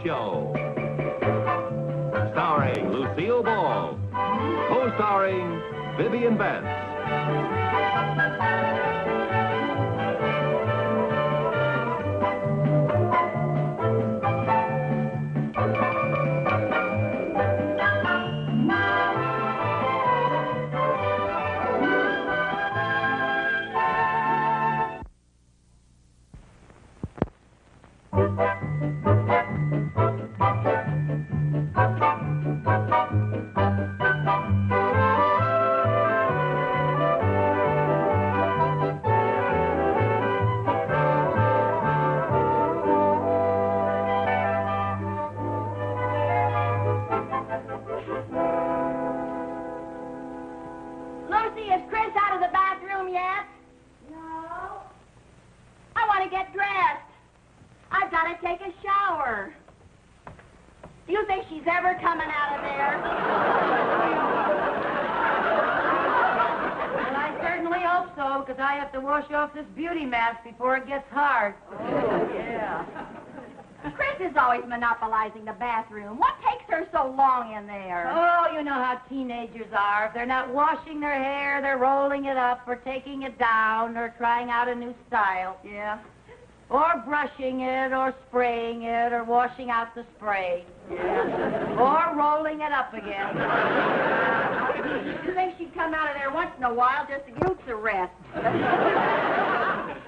Show. Starring Lucille Ball. Co-starring Vivian Vance. Before it gets hard. Oh, yeah. Chris is always monopolizing the bathroom. What takes her so long in there? Oh, you know how teenagers are. If they're not washing their hair, they're rolling it up or taking it down or trying out a new style. Yeah. Or brushing it or spraying it or washing out the spray. Yeah. Or rolling it up again. You think she'd come out of there once in a while just to give us a rest?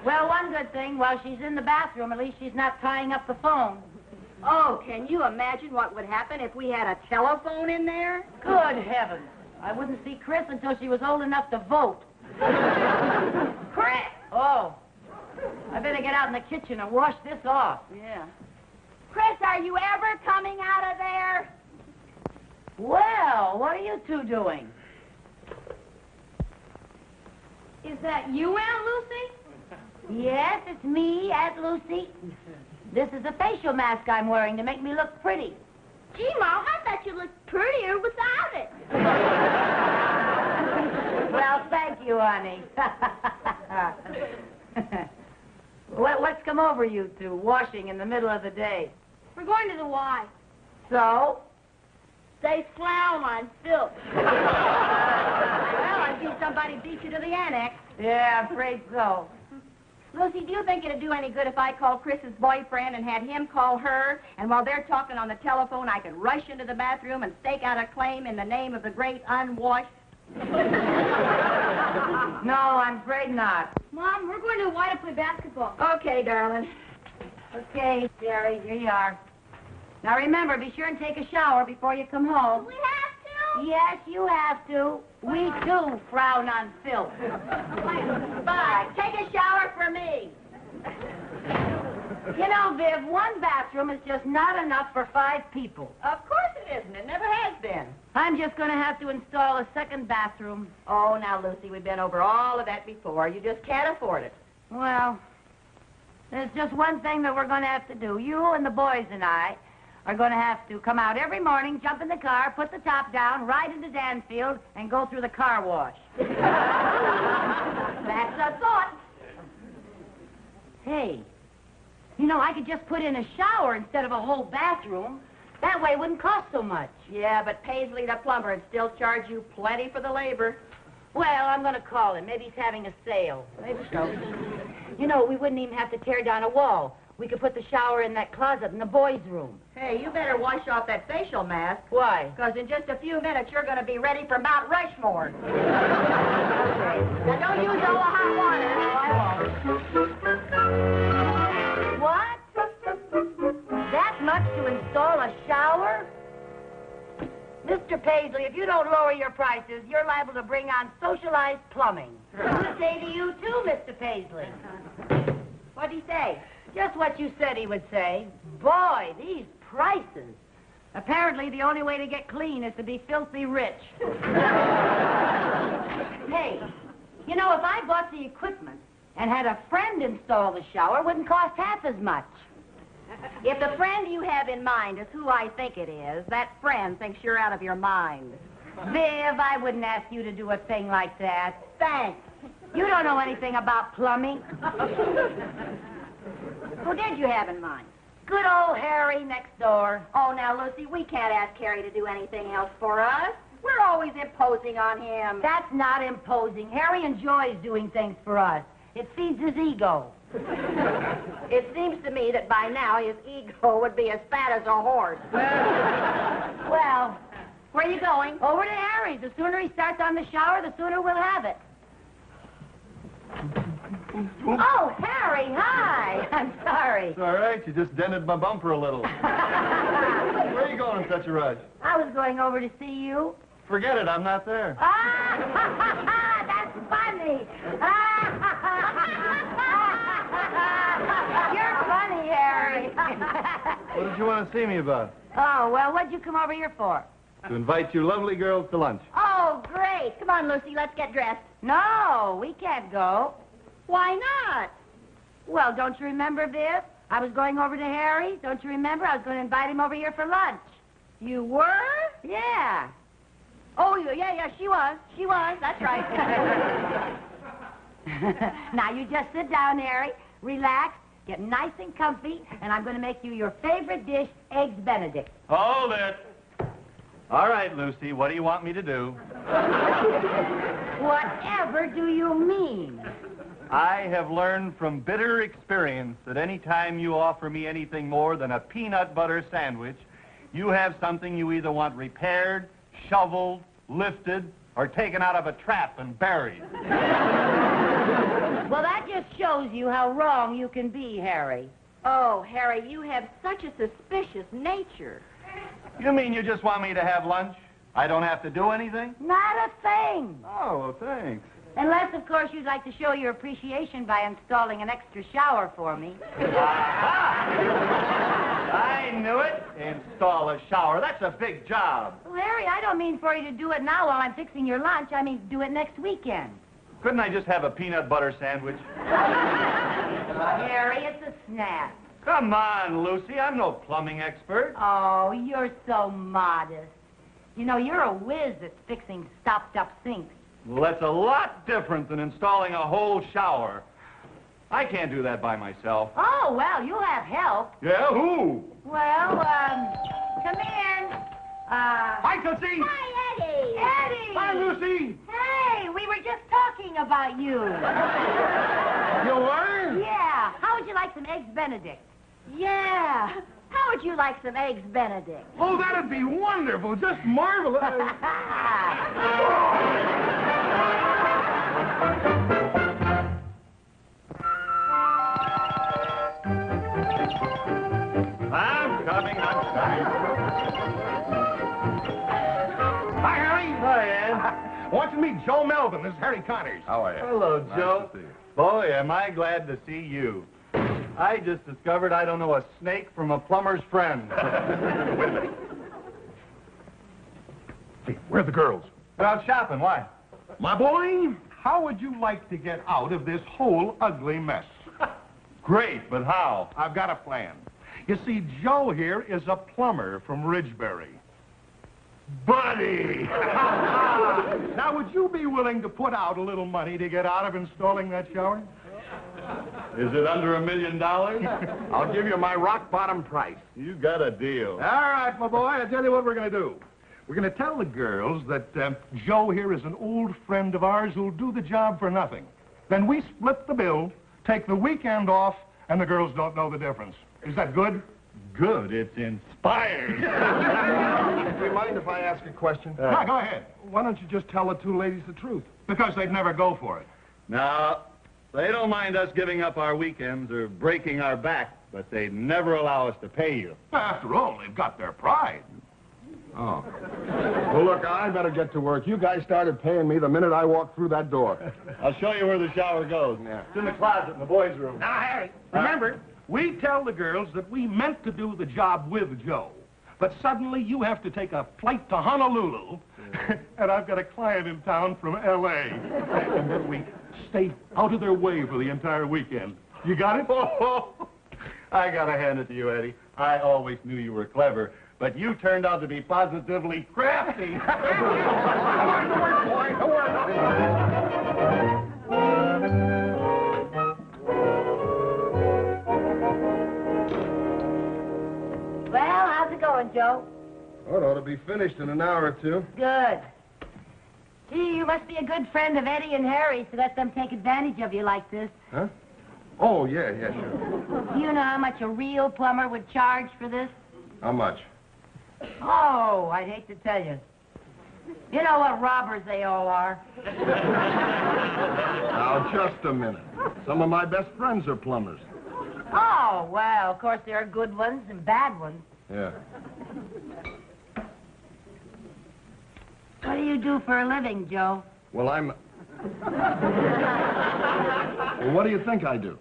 Well, one good thing, while she's in the bathroom, at least she's not tying up the phone. Oh, can you imagine what would happen if we had a telephone in there? Good heavens. I wouldn't see Chris until she was old enough to vote. Chris! Oh. I better get out in the kitchen and wash this off. Yeah. Chris, are you ever coming out of there? Well, what are you two doing? Is that you, Aunt Lucy? Yes, it's me, Aunt Lucy. This is a facial mask I'm wearing to make me look pretty. Gee, Mom, I bet you look prettier without it. Well, thank you, honey. What's come over you two, washing in the middle of the day? We're going to the Y. So? They frown on filth. Well, I see somebody beat you to the annex. Yeah, I'm afraid so. Lucy, do you think it'd do any good if I called Chris's boyfriend and had him call her, and while they're talking on the telephone, I could rush into the bathroom and stake out a claim in the name of the great unwashed? No, I'm afraid not. Mom, we're going to Y to play basketball. Okay, darling. Okay, Jerry, here you are. Now remember, be sure and take a shower before you come home. Do we have to? Yes, you have to. We too frown on filth. Bye. Take a shower for me. You know, Viv, one bathroom is just not enough for 5 people. Of course it isn't. It never has been. I'm just going to have to install a second bathroom. Oh, now, Lucy, we've been over all of that before. You just can't afford it. Well, there's just one thing that we're going to have to do. You and the boys and I are going to have to come out every morning, jump in the car, put the top down, ride into Danfield, and go through the car wash. That's a thought. Hey, you know, I could just put in a shower instead of a whole bathroom. That way it wouldn't cost so much. Yeah, but Paisley, the plumber, would still charge you plenty for the labor. Well, I'm going to call him. Maybe he's having a sale. Maybe so. You know, we wouldn't even have to tear down a wall. We could put the shower in that closet in the boys' room. Hey, you better wash off that facial mask. Why? Because in just a few minutes, you're going to be ready for Mount Rushmore. Now, don't use all the hot water. What? That much to install a shower? Mr. Paisley, if you don't lower your prices, you're liable to bring on socialized plumbing. I say to you, too, Mr. Paisley. What'd he say? Just what you said he would say. Boy, these prices. Apparently, the only way to get clean is to be filthy rich. Hey, you know, if I bought the equipment and had a friend install the shower, it wouldn't cost half as much. If the friend you have in mind is who I think it is, that friend thinks you're out of your mind. Viv, I wouldn't ask you to do a thing like that. Thanks. You don't know anything about plumbing. Who did you have in mind? Good old Harry next door. Oh, now, Lucy, we can't ask Harry to do anything else for us. We're always imposing on him. That's not imposing. Harry enjoys doing things for us. It feeds his ego. It seems to me that by now his ego would be as fat as a horse. Well, Where are you going? over to Harry's. The sooner he starts on the shower, the sooner we'll have it. Oh, Harry, hi. I'm sorry. It's all right. You just dented my bumper a little. Where are you going in such a rush? I was going over to see you. Forget it. I'm not there. Ah, that's funny. You're funny, Harry. What did you want to see me about? Oh, well, what'd you come over here for? To invite you lovely girls to lunch. Oh, great. Come on, Lucy, let's get dressed. No, we can't go. Why not? Well, don't you remember, Viv? I was going over to Harry. Don't you remember? I was going to invite him over here for lunch. You were? Yeah. Oh, yeah, she was. She was. That's right. Now, you just sit down, Harry, relax, get nice and comfy, and I'm going to make you your favorite dish, Eggs Benedict. Hold it. All right, Lucy, what do you want me to do? Whatever do you mean? I have learned from bitter experience that any time you offer me anything more than a peanut butter sandwich, you have something you either want repaired, shoveled, lifted, or taken out of a trap and buried. Well, that just shows you how wrong you can be, Harry. Oh, Harry, you have such a suspicious nature. You mean you just want me to have lunch? I don't have to do anything? Not a thing. Oh, well, thanks. Unless, of course, you'd like to show your appreciation by installing an extra shower for me. I knew it. Install a shower. That's a big job. Well, Harry, I don't mean for you to do it now while I'm fixing your lunch. I mean do it next weekend. Couldn't I just have a peanut butter sandwich? Harry, it's a snap. Come on, Lucy. I'm no plumbing expert. Oh, you're so modest. You know, you're a whiz at fixing stopped-up sinks. Well, that's a lot different than installing a whole shower. I can't do that by myself. Oh, well, you'll have help. Yeah, who? Well, come in. Hi, Tootsie. Hi, Eddie. Eddie! Hi, Lucy. Hey, we were just talking about you. You were? Yeah. How would you like some Eggs Benedict? Yeah. How would you like some Eggs Benedict? Oh, that'd be wonderful. Just marvelous. I'm coming. Hi, Harry. Hi, Ed. Want you to meet Joe Melvin. This is Harry Connors. How are you? Hello, Nice Joe. to see you. Boy, am I glad to see you. I just discovered I don't know a snake from a plumber's friend. Wait a minute. Hey, where are the girls? Out shopping, why? My boy, how would you like to get out of this whole ugly mess? Great, but how? I've got a plan. You see, Joe here is a plumber from Ridgebury. Buddy! Now, would you be willing to put out a little money to get out of installing that shower? Is it under $1 million? I'll give you my rock bottom price. You got a deal. All right, my boy, I'll tell you what we're going to do. We're going to tell the girls that Joe here is an old friend of ours who'll do the job for nothing. Then we split the bill, take the weekend off, and the girls don't know the difference. Is that good? Good, it's inspired. Do you mind if I ask a question? Yeah, go ahead. Why don't you just tell the two ladies the truth? Because they'd never go for it. Now, they don't mind us giving up our weekends or breaking our back, but they never allow us to pay you. After all, they've got their pride. Oh. Well, look, I better get to work. You guys started paying me the minute I walked through that door. I'll show you where the shower goes. Yeah. It's in the closet in the boys' room. Now, Harry, remember, we tell the girls that we meant to do the job with Joe. But suddenly you have to take a flight to Honolulu, and I've got a client in town from L.A. And then we stay out of their way for the entire weekend. You got it? I gotta hand it to you, Eddie. I always knew you were clever, but you turned out to be positively crafty. how's it going, Joe? Oh, it ought to be finished in an hour or two. Good. Gee, you must be a good friend of Eddie and Harry to let them take advantage of you like this. Huh? Oh, yeah, sure. Do you know how much a real plumber would charge for this? How much? Oh, I'd hate to tell you. You know what robbers they all are. Now, just a minute. Some of my best friends are plumbers. Oh, well, of course there are good ones and bad ones. Yeah. What do you do for a living, Joe? Well, I'm... Well, what do you think I do?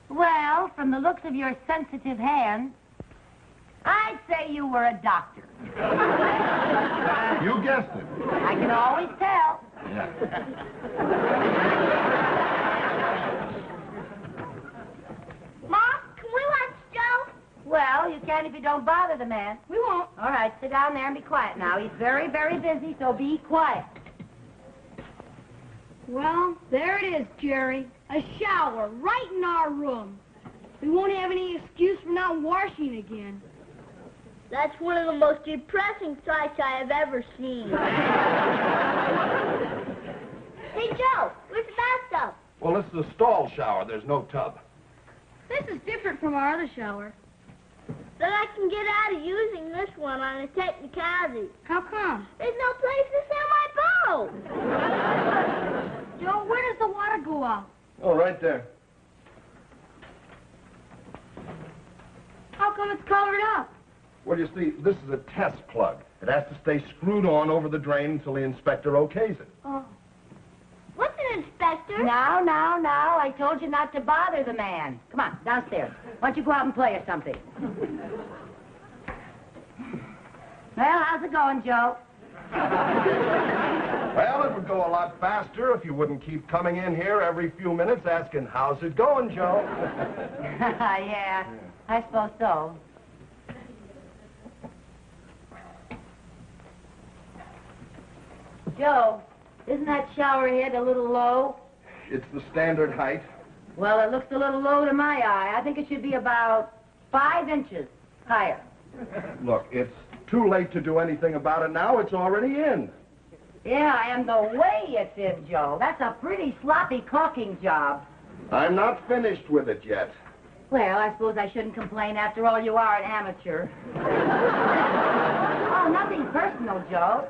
Well, from the looks of your sensitive hands, I'd say you were a doctor. You guessed it. I can always tell. Yeah. Mom, can we watch Joe? Well, you can if you don't bother the man. We won't. All right, sit down there and be quiet now. He's very, very busy, so be quiet. Well, there it is, Jerry. A shower right in our room. We won't have any excuse for not washing again. That's one of the most depressing sights I have ever seen. Hey, Joe, where's the bathtub? Well, this is a stall shower. There's no tub. This is different from our other shower. Then I can get out of using this one on a technicality. How come? There's no place to sell my boat. Joe, where does the water go out? Oh, right there. How come it's covered up? Well, you see, this is a test plug. It has to stay screwed on over the drain until the inspector okays it. Oh. What's an inspector? Now, I told you not to bother the man. Come on, downstairs. Why don't you go out and play or something? Well, how's it going, Joe? Well, it would go a lot faster if you wouldn't keep coming in here every few minutes asking, how's it going, Joe? Yeah, I suppose so. Joe, isn't that shower head a little low? It's the standard height. Well, it looks a little low to my eye. I think it should be about 5 inches higher. Look, it's too late to do anything about it now. It's already in. Yeah, and the way it's in, Joe. That's a pretty sloppy caulking job. I'm not finished with it yet. Well, I suppose I shouldn't complain. After all, you are an amateur. Oh, nothing personal, Joe.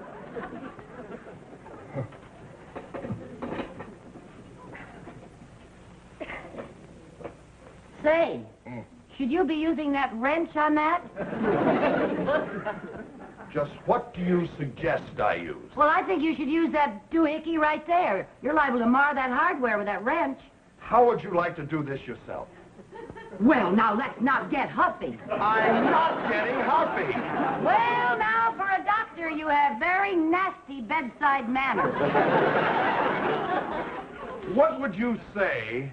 Say, should you be using that wrench on that? Just what do you suggest I use? Well, I think you should use that doohickey right there. You're liable to mar that hardware with that wrench. How would you like to do this yourself? Well, now, let's not get huffy. I'm not getting huffy. Well, now, for a doctor, you have very nasty bedside manners. What would you say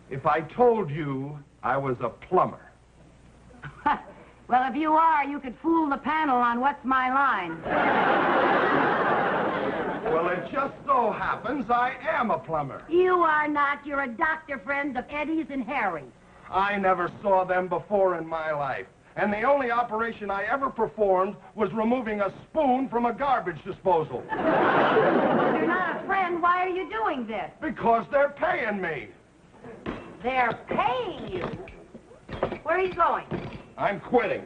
if I told you I was a plumber? Well, if you are, you could fool the panel on What's My Line. Well, it just so happens I am a plumber. You are not. You're a doctor friend of Eddie's and Harry's. I never saw them before in my life. And the only operation I ever performed was removing a spoon from a garbage disposal. If you're not a friend, why are you doing this? Because they're paying me. They're paying you. Where are you going? I'm quitting.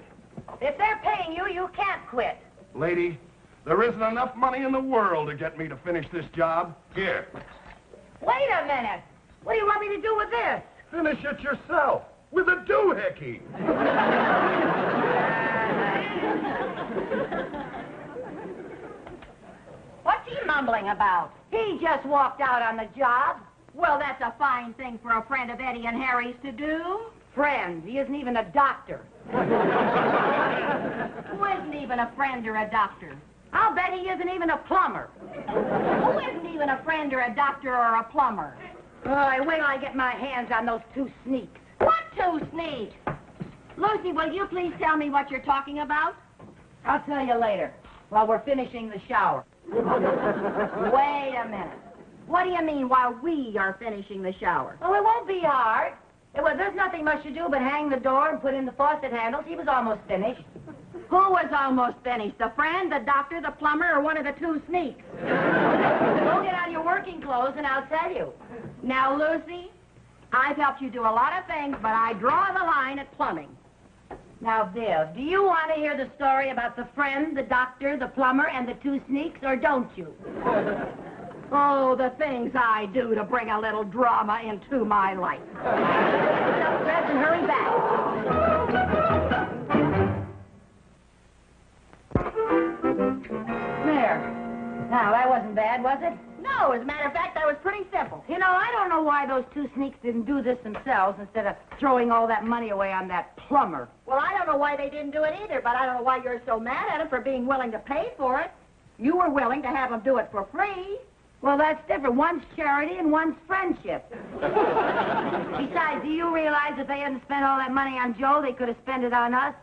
If they're paying you, you can't quit. Lady, there isn't enough money in the world to get me to finish this job. Here. Wait a minute. What do you want me to do with this? Finish it yourself with a doohickey. What's he mumbling about? He just walked out on the job. Well, that's a fine thing for a friend of Eddie and Harry's to do. Friend. He isn't even a doctor. Who isn't even a friend or a doctor? I'll bet he isn't even a plumber. Who isn't even a friend or a doctor or a plumber? Wait till I get my hands on those 2 sneaks. What 2 sneaks? Lucy, will you please tell me what you're talking about? I'll tell you later, while we're finishing the shower. Wait a minute. What do you mean while we are finishing the shower? Oh, it won't be hard. Well, there's nothing much to do but hang the door and put in the faucet handles. He was almost finished. Who was almost finished? The friend, the doctor, the plumber, or one of the two sneaks? Go get on your working clothes and I'll tell you. Now, Lucy, I've helped you do a lot of things, but I draw the line at plumbing. Now, Viv, do you want to hear the story about the friend, the doctor, the plumber, and the two sneaks, or don't you? Oh, the things I do to bring a little drama into my life. Just dress and hurry back. There. Now, that wasn't bad, was it? No, as a matter of fact, that was pretty simple. You know, I don't know why those two sneaks didn't do this themselves instead of throwing all that money away on that plumber. Well, I don't know why they didn't do it either, but I don't know why you're so mad at them for being willing to pay for it. You were willing to have them do it for free. Well, that's different. One's charity and one's friendship. Besides, do you realize if they hadn't spent all that money on Joe, they could have spent it on us?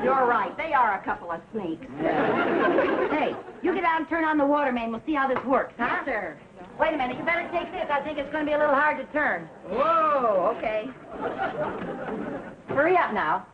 You're right. They are a couple of sneaks. Hey, you get out and turn on the water main. We'll see how this works, huh? Yes, sir. Wait a minute. You better take this. I think it's going to be a little hard to turn. Whoa, okay. Hurry up now.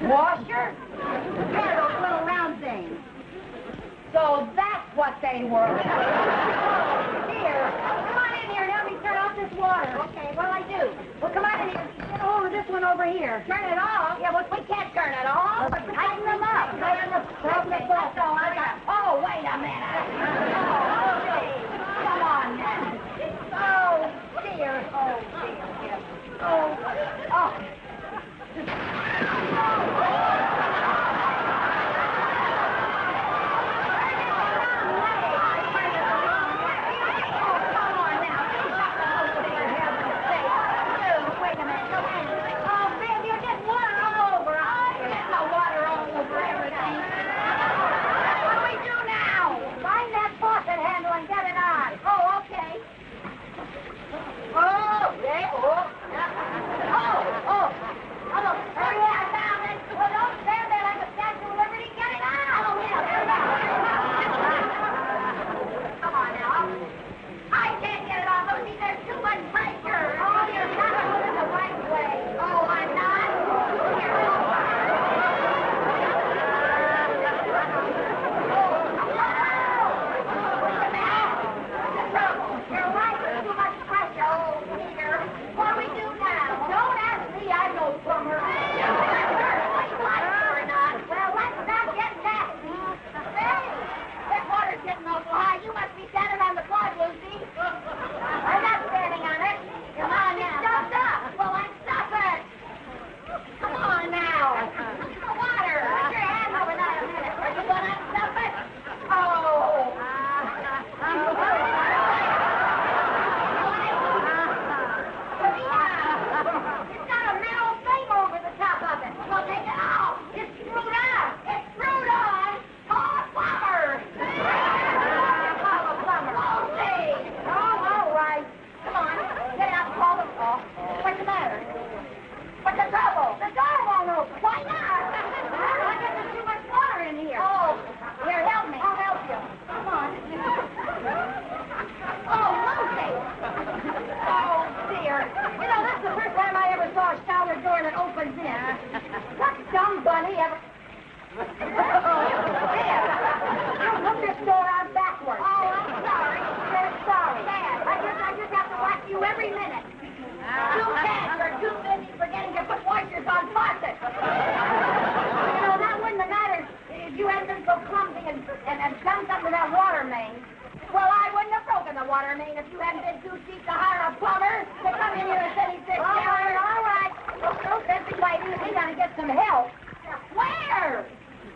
Washer? Yeah, those little round things. So that's what they were. Here, come on in here and help me turn off this water. Okay, well, I do. Well, come on in here. Get a hold of this one over here. Turn it off? Yeah, well, we can't turn it off. Tighten them up. Oh, wait a minute. Oh, okay. Come on now. Oh, dear. Oh, dear. Oh.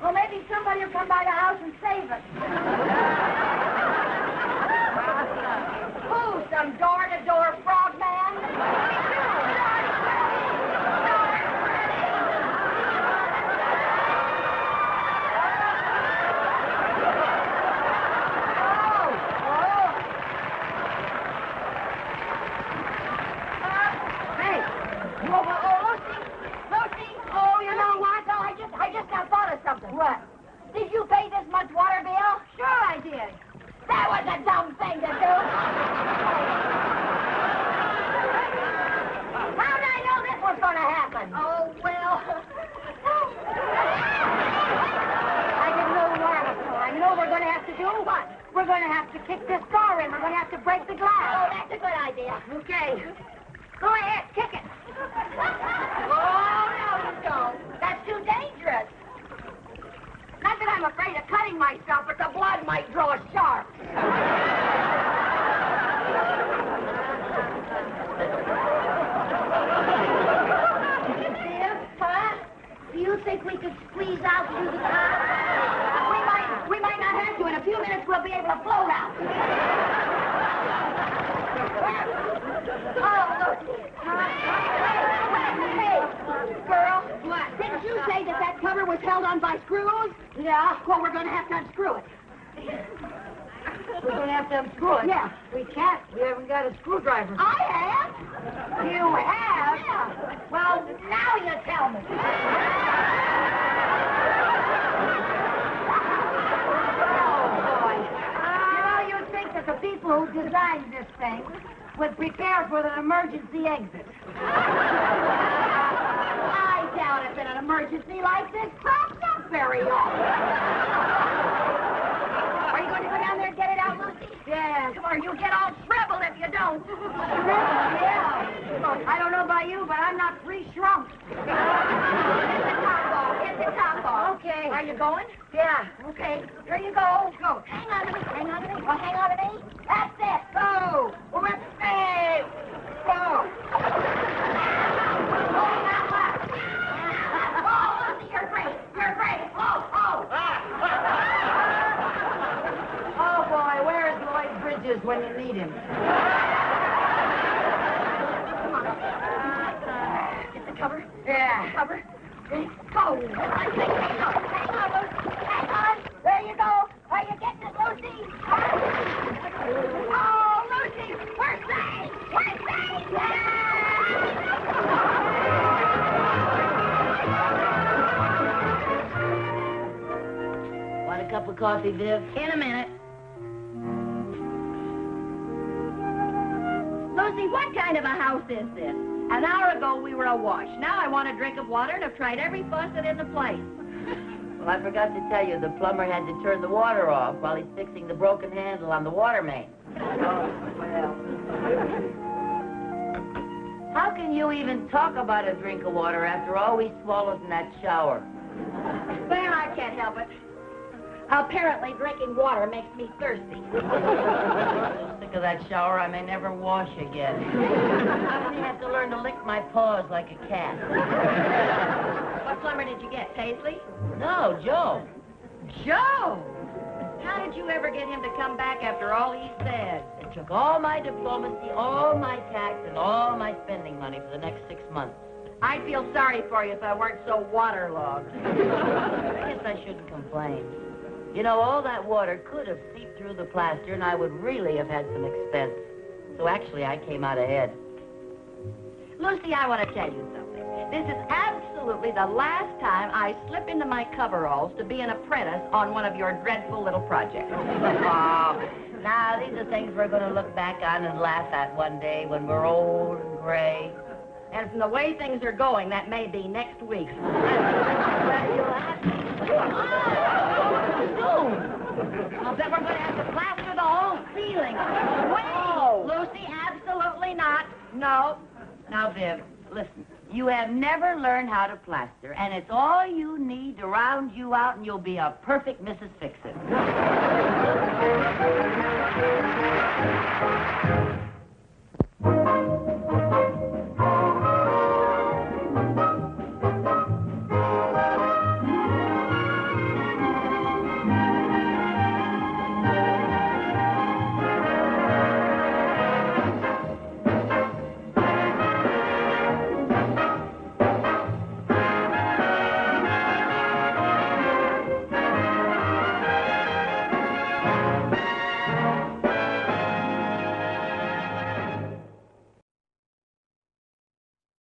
Well, maybe somebody will come by the house and save us. Who? Some door-to-door frogman? What? Did you pay this much water bill? Sure I did. That was a dumb thing to do. How did I know this was going to happen? Oh, well. I didn't know where was going. You know what we're going to have to do? What? We're going to have to kick this door in. We're going to have to break the glass. Oh, that's a good idea. Okay. Go ahead, kick it. Oh, no, you don't. That's too dangerous. Not that I'm afraid of cutting myself, but the blood might draw sharp. Viv, huh? Do you think we could squeeze out through the top? We might not have to. In a few minutes, we'll be able to float out. Oh, look. Hey, girl. What? Didn't you say that cover was held on by screws? Yeah. Well, we're going to have to unscrew it. We're going to have to unscrew it. Yeah. We can't. We haven't got a screwdriver. I have. You have? Yeah. Well, now you tell me. You'd think that the people who designed this thing would prepare for an emergency exit. I doubt if an emergency like this crops up very often. Are you going to go down there and get it out, Lucy? Yes. Come on, you'll get all shriveled if you don't. Yeah. I don't know about you, but I'm not free shrunk. Hit the top ball. Hit the top ball. Okay. Are you going? Yeah. Okay. Here you go. Go. Hang on to me. Hang on to me. Well, hang on to me. That's it. Go. Let's see. Go. Oh, not left. Oh, Lucy, you're great. You're great. Oh. Oh, boy, where's Lloyd Bridges when you need him? Come on. Get the cover. Yeah. Cover. Go. Hang on, Lucy. Hang on. There you go. Are you getting it, Lucy? Oh, Lucy. We're safe. We're safe. Yeah! Want a cup of coffee, Viv? In a minute. Lucy, what kind of a house is this? An hour ago, we were awash. Now I want a drink of water, and I've tried every faucet in the place. Well, I forgot to tell you, the plumber had to turn the water off while he's fixing the broken handle on the water main. Oh, well. How can you even talk about a drink of water after all we swallowed in that shower? Well, I can't help it. Apparently, drinking water makes me thirsty. So sick of that shower, I may never wash again. I may have to learn to lick my paws like a cat. What plumber did you get, Paisley? No, Joe. Joe! How did you ever get him to come back after all he said? It took all my diplomacy, all my tact, and all my spending money for the next 6 months. I'd feel sorry for you if I weren't so waterlogged. I guess I shouldn't complain. You know, all that water could have seeped through the plaster, and I would really have had some expense. So actually, I came out ahead. Lucy, I want to tell you something. This is absolutely the last time I slip into my coveralls to be an apprentice on one of your dreadful little projects. Oh, now, these are things we're going to look back on and laugh at one day when we're old and gray. And from the way things are going, that may be next week. I'll bet we're going to have to plaster the whole ceiling. Wait, Lucy, absolutely not. No. Now, Viv, listen. You have never learned how to plaster, and it's all you need to round you out, and you'll be a perfect Mrs. Fix-It.